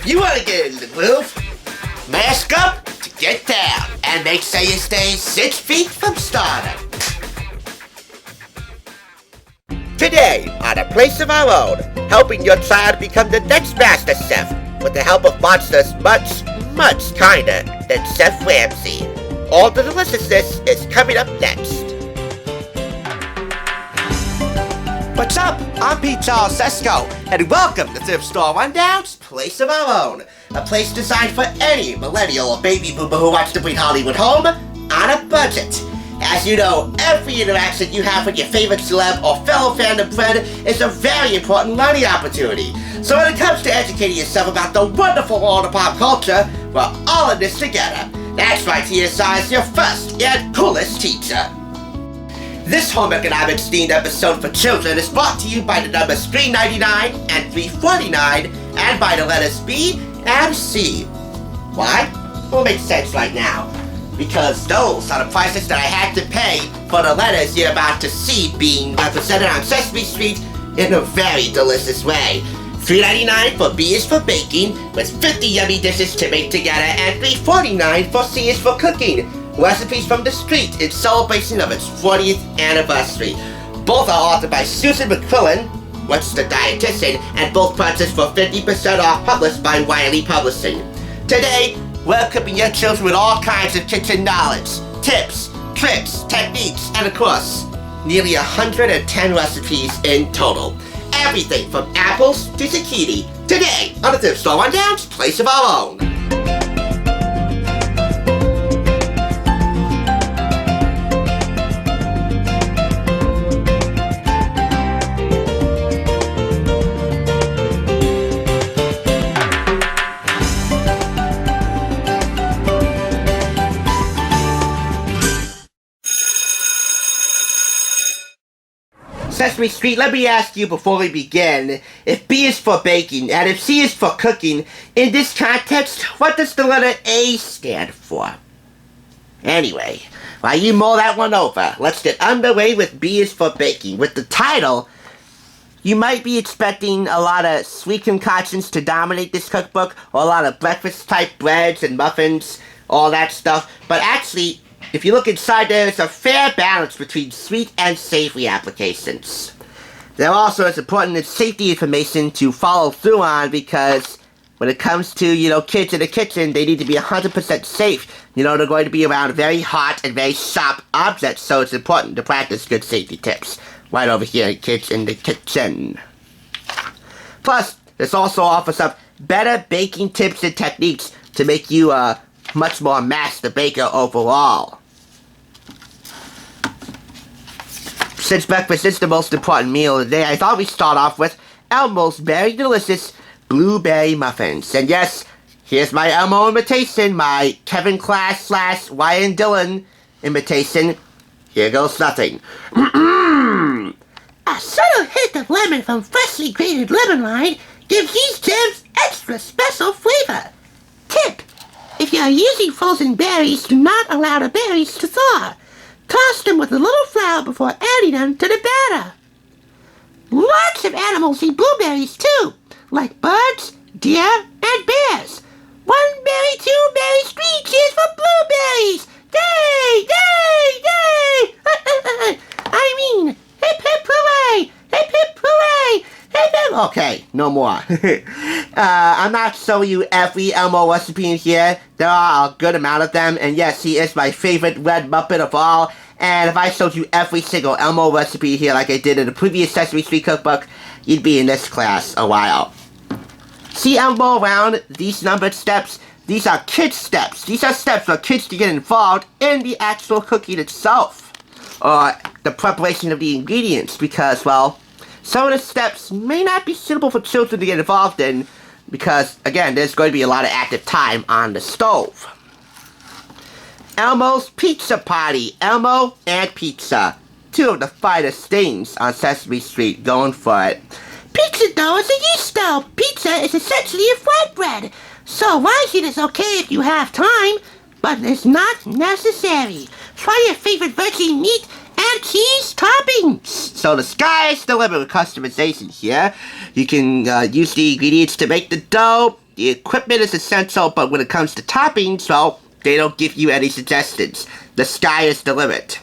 You want to get in the groove? Mask up to get down, and make sure you stay 6 feet from stardom. Today, on A Place of Our Own, helping your child become the next master chef with the help of monsters much, much kinder than Chef Ramsay. All the deliciousness is coming up next. What's up? I'm Pete Charles Sesko, and welcome to Thrift Store Rundown's Place of Our Own, a place designed for any millennial or baby boomer who wants to bring Hollywood home on a budget. As you know, every interaction you have with your favorite celeb or fellow fandom friend is a very important learning opportunity. So when it comes to educating yourself about the wonderful world of pop culture, we're all in this together. That's right, TSI is your first and coolest teacher. This home economics themed episode for children is brought to you by the numbers 399 and 349 and by the letters B and C. Why? Will make sense right now. Because those are the prices that I had to pay for the letters you're about to see being represented on Sesame Street in a very delicious way. $3.99 for B is for baking, with 50 yummy dishes to make together, and $3.49 for C is for cooking. Recipes from the street in celebration of its 40th anniversary. Both are authored by Susan McQuillan, what's the dietitian, and both purchased for 50% off, published by Wiley Publishing. Today, we're equipping your children with all kinds of kitchen knowledge, tips, tricks, techniques, and of course, nearly 110 recipes in total. Everything from apples to zucchini. Today, on the Thrift Store Rundown's Place of Our Own. Sesame Street, let me ask you before we begin, if B is for baking and if C is for cooking, in this context, what does the letter A stand for? Anyway, while you mull that one over, let's get underway with B is for baking. With the title, you might be expecting a lot of sweet concoctions to dominate this cookbook, or a lot of breakfast-type breads and muffins, all that stuff, but actually, if you look inside, there is a fair balance between sweet and savory applications. There also is important safety information to follow through on, because when it comes to, kids in the kitchen, they need to be 100% safe. They're going to be around very hot and very sharp objects, so it's important to practice good safety tips. Right over here, Kids in the Kitchen. Plus, this also offers up better baking tips and techniques to make you much more master baker overall. Since breakfast is the most important meal of the day, I thought we'd start off with Elmo's very delicious blueberry muffins. And yes, here's my Elmo imitation, my Kevin Clash / Ryan Dillon imitation. Here goes nothing. A subtle hint of lemon from freshly grated lemon rind gives these gems extra special flavor. Tip: if you are using frozen berries, do not allow the berries to thaw. Toss them with a little flour before adding them to the batter. Lots of animals eat blueberries too, like birds, deer, and bears. 1 berry, 2 berries, 3 cheers for blueberries! Yay! Yay! Yay! I mean, hip hip hooray! Hip hip hooray! Hip hip... Okay, no more. I'm not showing you every Elmo recipe in here. There are a good amount of them, and yes, he is my favorite red Muppet of all. And if I showed you every single Elmo recipe here like I did in the previous Sesame Street cookbook, you'd be in this class a while. See Elmo around these numbered steps? These are kids' steps. These are steps for kids to get involved in the actual cooking itself, or the preparation of the ingredients, because, well, some of the steps may not be suitable for children to get involved in, because, again, there's going to be a lot of active time on the stove. Elmo's Pizza Party. Elmo and pizza. 2 of the finest things on Sesame Street, going for it. Pizza dough is a yeast dough. Pizza is essentially a flatbread. So rising is okay if you have time, but it's not necessary. Try your favorite veggie meat and cheese toppings. So the sky's the limit with customization here. You can use the ingredients to make the dough, The equipment is essential, but when it comes to toppings, well, they don't give you any suggestions. The sky is the limit.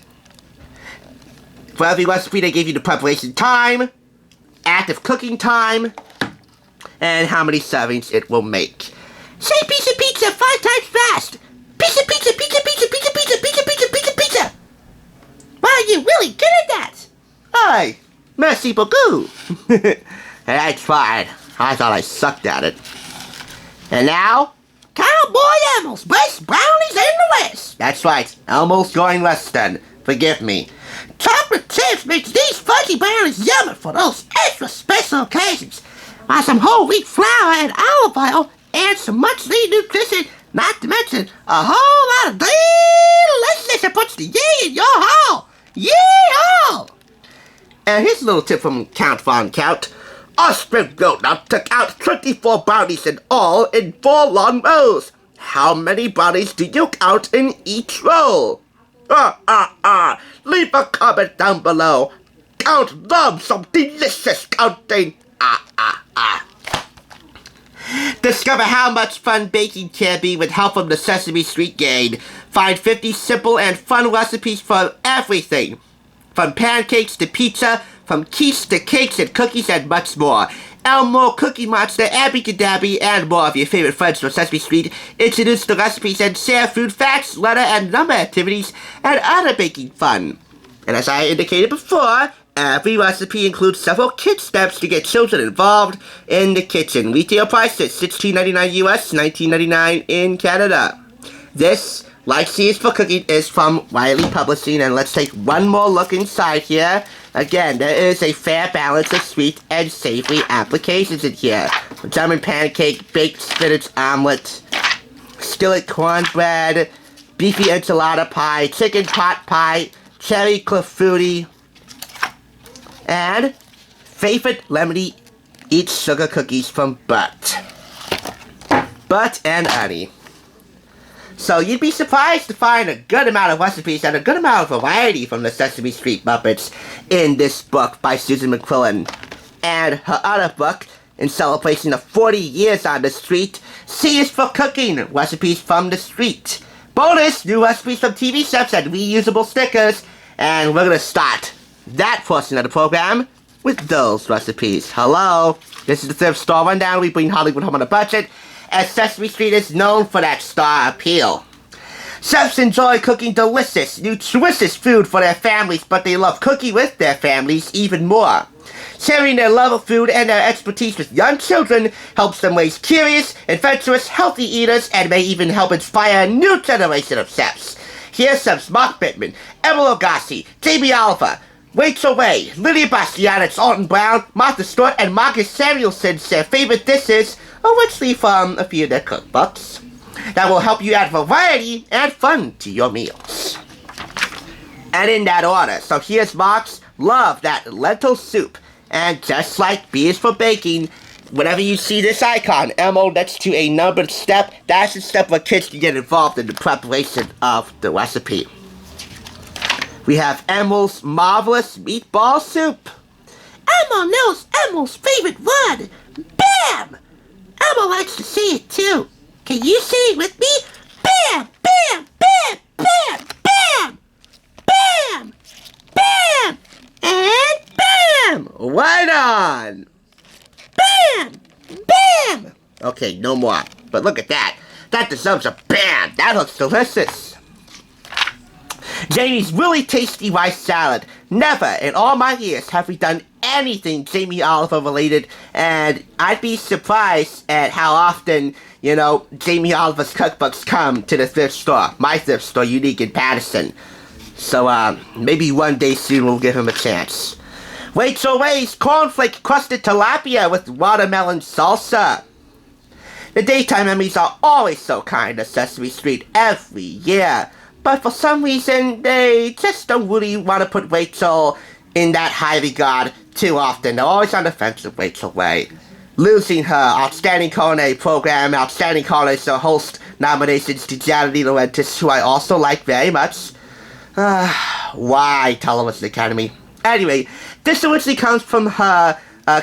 For every recipe, they give you the preparation time, active cooking time, and how many servings it will make. Say pizza pizza 5 times fast! Pizza pizza pizza pizza pizza pizza pizza pizza pizza pizza! Wow, you're really good at that! Hi! Merci beaucoup! I tried. I thought I sucked at it. And now, Cowboy Elmo's best brownies in the West! That's right, Elmo's going less than. Forgive me. Chocolate chips makes these fudgy brownies yummy for those extra special occasions. While some whole wheat flour and olive oil and some much needed nutrition, not to mention a whole lot of deliciousness that puts the yay in your hole. Yee-haw! And here's a little tip from Count Von Count. Osprey Grown-Up took out 24 brownies in all in 4 long rows. How many brownies do you count in each row? Leave a comment down below. Count them some delicious counting. Discover how much fun baking can be with help from the Sesame Street Gang. Find 50 simple and fun recipes for everything. From pancakes to pizza, from quiche to cakes and cookies and much more. Elmo, Cookie Monster, Abby-Cadabby, and more of your favorite friends from Sesame Street introduce the recipes and share food facts, letter and number activities, and other baking fun. And as I indicated before, every recipe includes several kid steps to get children involved in the kitchen. Retail price is $16.99 US, $19.99 in Canada. This, like C is for Cooking, is from Wiley Publishing, and let's take one more look inside here. Again, there is a fair balance of sweet and savory applications in here. German pancake, baked spinach omelet, skillet cornbread, beefy enchilada pie, chicken pot pie, cherry clafouti, and favorite lemony eat sugar cookies from Bert. Bert and Ernie. So you'd be surprised to find a good amount of recipes and a good amount of variety from the Sesame Street Muppets in this book by Susan McQuillan. And her other book, in celebration of 40 years on the street, C is for Cooking, recipes from the street. Bonus, new recipes from TV chefs and reusable stickers. And we're going to start that portion of the program with those recipes. Hello, this is the thrift store rundown. We bring Hollywood home on a budget, as Sesame Street is known for that star appeal. Chefs enjoy cooking delicious, nutritious food for their families, but they love cooking with their families even more. Sharing their love of food and their expertise with young children helps them raise curious, adventurous, healthy eaters, and may even help inspire a new generation of chefs. Here's chefs Mark Bittman, Emma Lagasse, Jamie Oliver, Rachel Ray, Lydia Bastianich, Alton Brown, Martha Stewart, and Marcus Samuelson share favorite dishes, originally from a few of their cookbooks, that will help you add variety and fun to your meals. And in that order, so here's Mark's. Love that lentil soup. And just like B is for baking, whenever you see this icon, Elmo next to a numbered step, that's the step where kids can get involved in the preparation of the recipe. We have Elmo's marvelous meatball soup. Elmo knows Elmo's favorite word. Bam! Elmo likes to say it too. Can you say it with me? Bam! Bam! Bam! Bam! Bam! Bam! Bam! And bam! Right on! Bam! Bam! Okay, no more. But look at that. That deserves a bam! That looks delicious. Jamie's really tasty rice salad. Never in all my years have we done anything Jamie Oliver related, and I'd be surprised at how often, Jamie Oliver's cookbooks come to the thrift store. My thrift store, Unique in Patterson. So, maybe one day soon we'll give him a chance. Rachel Ray's cornflake crusted tilapia with watermelon salsa. The daytime Emmys are always so kind to Sesame Street every year. But for some reason, they just don't really want to put Rachel in that high regard too often. They're always on the fence with Rachel Ray. Losing her Outstanding Culinary Program, Outstanding Culinary Host nominations to Gianni Laurentis, who I also like very much. Why, Television Academy? Anyway, this originally comes from her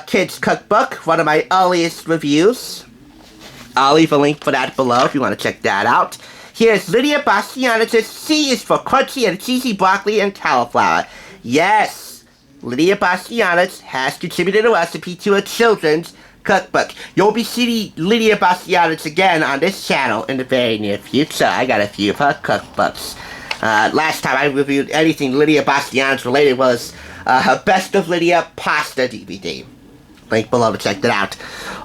kids' cookbook, one of my earliest reviews. I'll leave a link for that below if you want to check that out. Here's Lydia Bastianich. C is for crunchy and cheesy broccoli and cauliflower. Yes, Lydia Bastianich has contributed a recipe to a children's cookbook. You'll be seeing Lydia Bastianich again on this channel in the very near future. I got a few of her cookbooks. Last time I reviewed anything Lydia Bastianich related was her Best of Lydia Pasta DVD. Link below to check that out.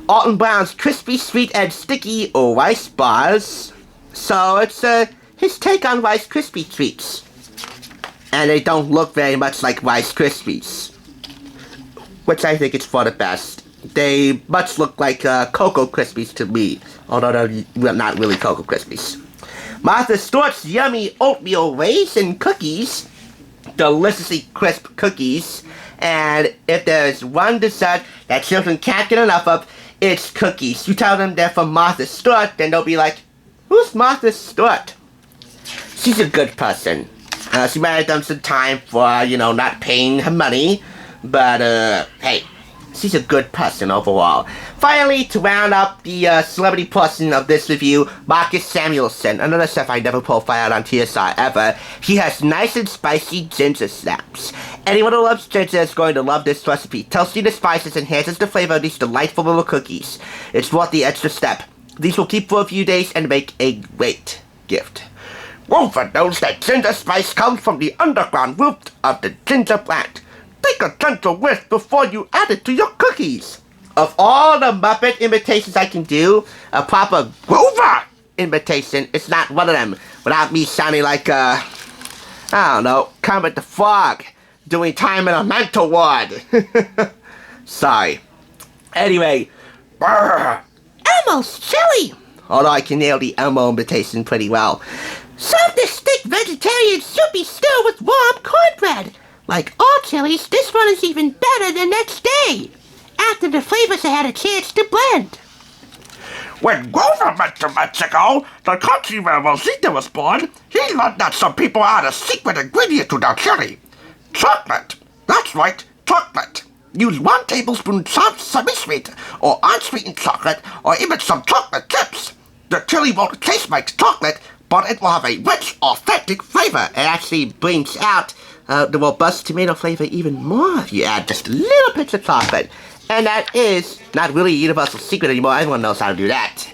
Alton Brown's Crispy, Sweet, and Sticky Rice Bars. So it's his take on Rice Krispie treats. And they don't look very much like Rice Krispies, which I think is for the best. They much look like Cocoa Krispies to me, although they're not really Cocoa Krispies. Martha Stewart's Yummy Oatmeal Raisin Cookies. Deliciously crisp cookies. And if there's one dessert that children can't get enough of, it's cookies. You tell them they're from Martha Stewart, then they'll be like, who's Martha Stewart? She's a good person. She might have done some time for, not paying her money. But, hey, she's a good person overall. Finally, to round up the celebrity portion of this review, Marcus Samuelsson, another chef I never profiled on TSR ever. He has nice and spicy ginger snaps. Anyone who loves ginger is going to love this recipe. Toasting the spices enhances the flavor of these delightful little cookies. It's worth the extra step. These will keep for a few days and make a great gift. Rover knows that ginger spice comes from the underground root of the ginger plant. Take a gentle whiff before you add it to your cookies. Of all the Muppet imitations I can do, a proper Grover imitation is not one of them without me sounding like, Kermit the Frog doing time in a mental ward. Sorry. Anyway, Elmo's chili. Although I can nail the Elmo imitation pretty well. Serve this thick vegetarian soupy stew with warm cornbread. Like all chilies, this one is even better the next day, after the flavors have had a chance to blend. When Grover went to Mexico, the country where Rosita was born, he learned that some people add a secret ingredient to their chili. Chocolate. That's right, chocolate. Use 1 tablespoon Sesame Street, or unsweetened chocolate, or even some chocolate chips. The chili won't taste like chocolate, but it will have a rich, authentic flavor. It actually brings out the robust tomato flavor even more if you add just a little pinch of chocolate. And that is not really a universal secret anymore. Everyone knows how to do that.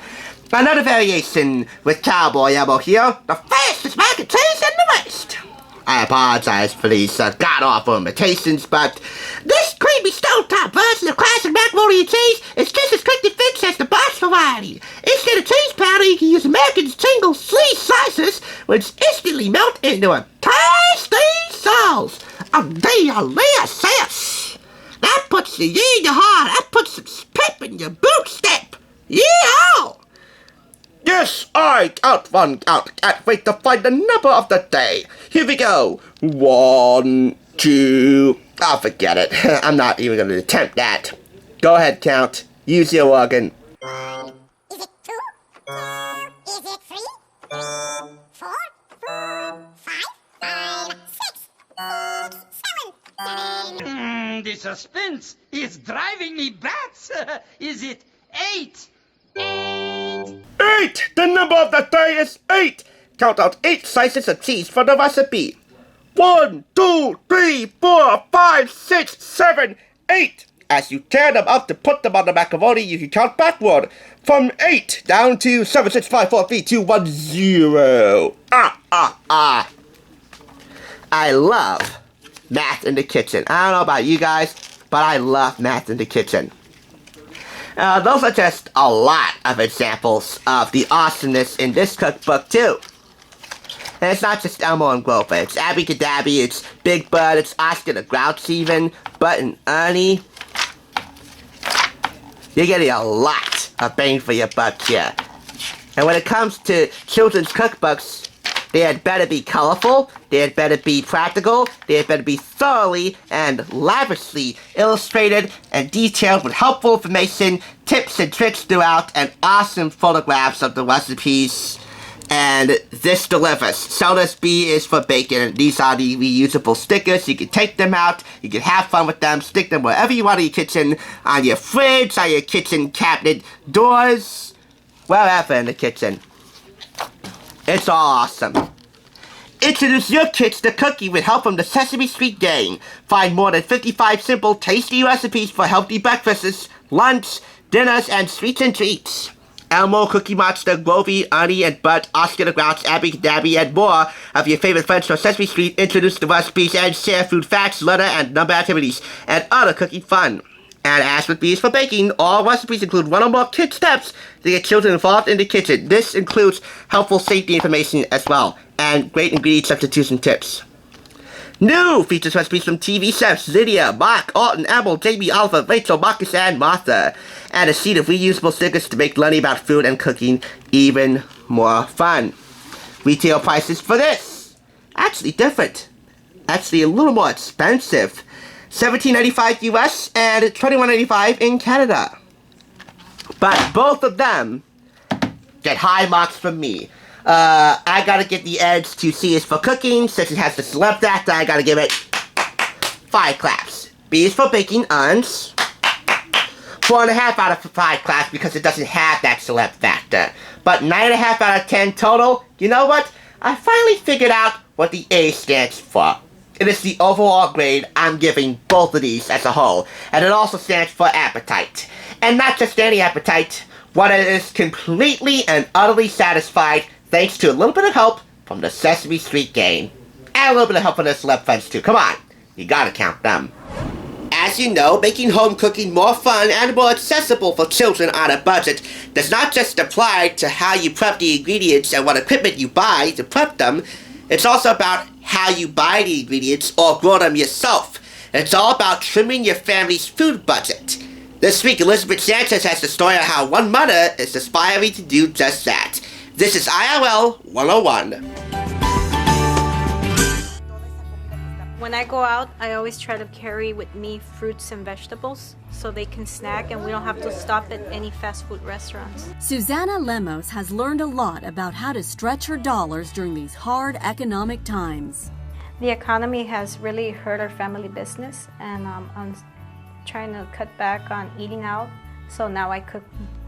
Another variation with Cowboy Elmo here. The fastest mac and cheese in the West. I apologize for these god-awful imitations, but this creamy stone-top version of classic macaroni and cheese is just as quick to fix as the box variety. Instead of cheese powder, you can use American's single cheese slices, which instantly melt into a tasty sauce. A delicious. That puts the ye in your heart. That puts some pep in your boot step. Yeah! Yes, I can't wait to find the number of the day. Here we go. 1, 2... I'll forget it. I'm not even going to attempt that. Go ahead, count. Use your organ. 1. Is it 2? Is it 3? 3, 4, 5, 6, 7. The suspense is driving me bats. Is it 8? 8! The number of the day is 8! Count out 8 slices of cheese for the recipe. 1, 2, 3, 4, 5, 6, 7, 8. As you tear them up to put them on the macaroni, you can count backward from 8 down to 7, 6, 5, 4, 3, 2, 1, 0. I love math in the kitchen. I don't know about you guys, but I love math in the kitchen. Those are just a lot of examples of the awesomeness in this cookbook, too. And it's not just Elmo and Grover. It's Abby Cadabby, it's Big Bird, it's Oscar the Grouch even, Bert and Ernie. You're getting a lot of bang for your buck here. And when it comes to children's cookbooks, they had better be colorful, they had better be practical, they had better be thoroughly and lavishly illustrated and detailed with helpful information, tips and tricks throughout, and awesome photographs of the recipes. And this delivers. Soda's B is for bacon, and these are the reusable stickers. You can take them out, you can have fun with them, stick them wherever you want in your kitchen, on your fridge, on your kitchen cabinet doors, wherever in the kitchen. It's awesome. Introduce your kids to cooking with help from the Sesame Street gang. Find more than 55 simple, tasty recipes for healthy breakfasts, lunch, dinners, and sweets and treats. Elmo, Cookie Monster, Grovey, Ernie, and Bud, Oscar the Grouch, Abby, Dabby, and more of your favorite friends from Sesame Street introduce the recipes and share food facts, letter, and number activities, and other cooking fun. And as with Bees for Baking, all recipes include one or more kid steps to get children involved in the kitchen. This includes helpful safety information as well, and great ingredient substitution tips. New features recipes from TV chefs Lydia, Mark, Alton, Emil, Jamie, Oliver, Rachel, Marcus, and Martha. And a sheet of reusable stickers to make learning about food and cooking even more fun. Retail prices for this, actually different. Actually a little more expensive. $17.95 US and $21.95 in Canada. But both of them get high marks from me. I gotta get the edge to C is for cooking. Since it has the celeb factor, I gotta give it 5 claps. B is for baking earns 4.5 out of 5 claps because it doesn't have that celeb factor. But 9.5 out of 10 total. You know what? I finally figured out what the A stands for. It is the overall grade I'm giving both of these as a whole. And it also stands for appetite. And not just any appetite, one that is completely and utterly satisfied thanks to a little bit of help from the Sesame Street gang. And a little bit of help from their celeb friends too. Come on, you gotta count them. As you know, making home cooking more fun and more accessible for children on a budget does not just apply to how you prep the ingredients and what equipment you buy to prep them. It's also about how you buy the ingredients or grow them yourself. It's all about trimming your family's food budget. This week, Elizabeth Sanchez has the story of how one mother is aspiring to do just that. This is IRL 101. When I go out, I always try to carry with me fruits and vegetables so they can snack and we don't have to stop at any fast food restaurants. Susanna Lemos has learned a lot about how to stretch her dollars during these hard economic times. The economy has really hurt our family business, and I'm trying to cut back on eating out, so now I cook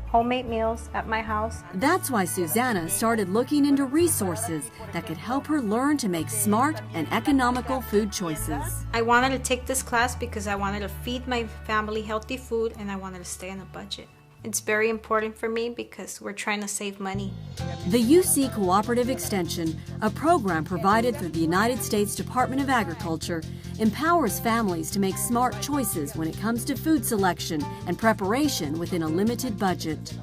homemade meals at my house. That's why Susanna started looking into resources that could help her learn to make smart and economical food choices. I wanted to take this class because I wanted to feed my family healthy food and I wanted to stay on a budget. It's very important for me because we're trying to save money. The UC Cooperative Extension, a program provided through the United States Department of Agriculture, empowers families to make smart choices when it comes to food selection and preparation within a limited budget.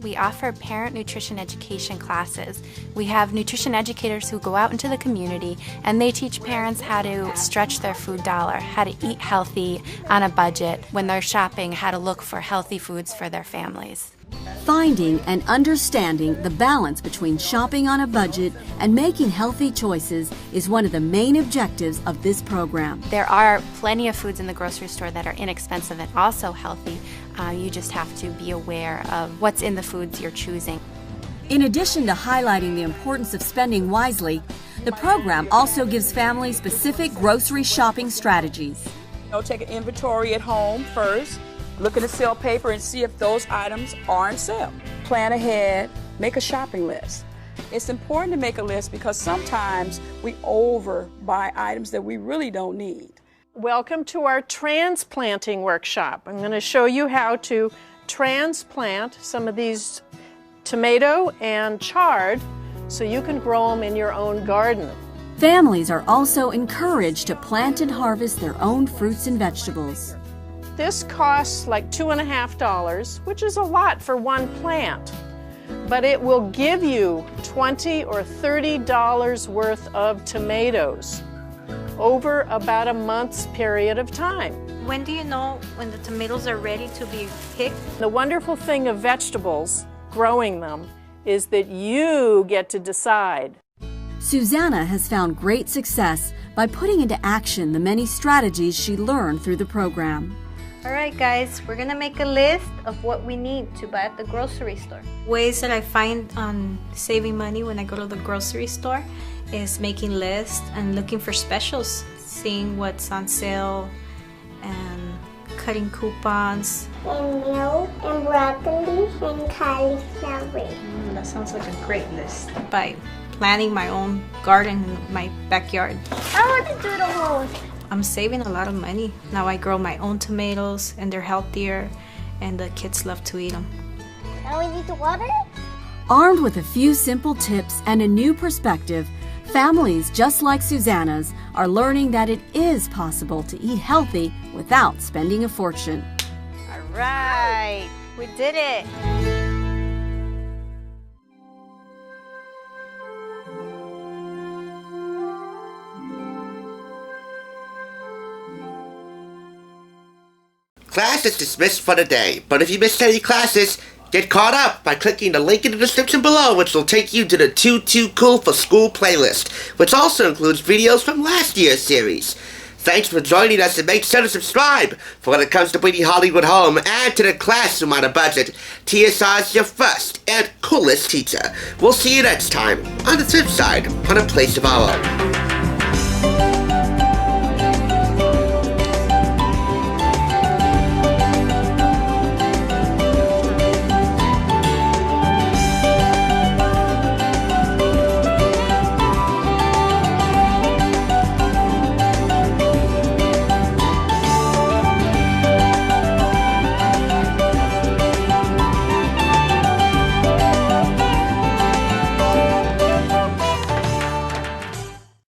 We offer parent nutrition education classes. We have nutrition educators who go out into the community and they teach parents how to stretch their food dollar, how to eat healthy on a budget when they're shopping, how to look for healthy foods for their families. Finding and understanding the balance between shopping on a budget and making healthy choices is one of the main objectives of this program. There are plenty of foods in the grocery store that are inexpensive and also healthy. You just have to be aware of what's in the foods you're choosing. In addition to highlighting the importance of spending wisely, the program also gives families specific grocery shopping strategies. Take an inventory at home first. Look at the sale paper and see if those items are on sale. Plan ahead, make a shopping list. It's important to make a list because sometimes we overbuy items that we really don't need. Welcome to our transplanting workshop. I'm going to show you how to transplant some of these tomato and chard so you can grow them in your own garden. Families are also encouraged to plant and harvest their own fruits and vegetables. This costs like $2.50, which is a lot for one plant, but it will give you $20 or $30 worth of tomatoes over about a month's period of time. When do you know when the tomatoes are ready to be picked? The wonderful thing of vegetables, growing them, is that you get to decide. Susanna has found great success by putting into action the many strategies she learned through the program. Alright guys, we're gonna make a list of what we need to buy at the grocery store. Ways that I find on saving money when I go to the grocery store is making lists and looking for specials, seeing what's on sale and cutting coupons. And milk and broccoli and cauliflower. That sounds like a great list. By planting my own garden in my backyard. I want to do the most. I'm saving a lot of money. Now I grow my own tomatoes and they're healthier and the kids love to eat them. Now we need to water it? Armed with a few simple tips and a new perspective, families just like Susanna's are learning that it is possible to eat healthy without spending a fortune. All right, we did it. Class is dismissed for the day, but if you missed any classes, get caught up by clicking the link in the description below, which will take you to the Too Cool for School playlist, which also includes videos from last year's series. Thanks for joining us, and make sure to subscribe for when it comes to bringing Hollywood home and to the classroom on a budget. TSR is your first and coolest teacher. We'll see you next time on the flip side, on A Place of Our Own.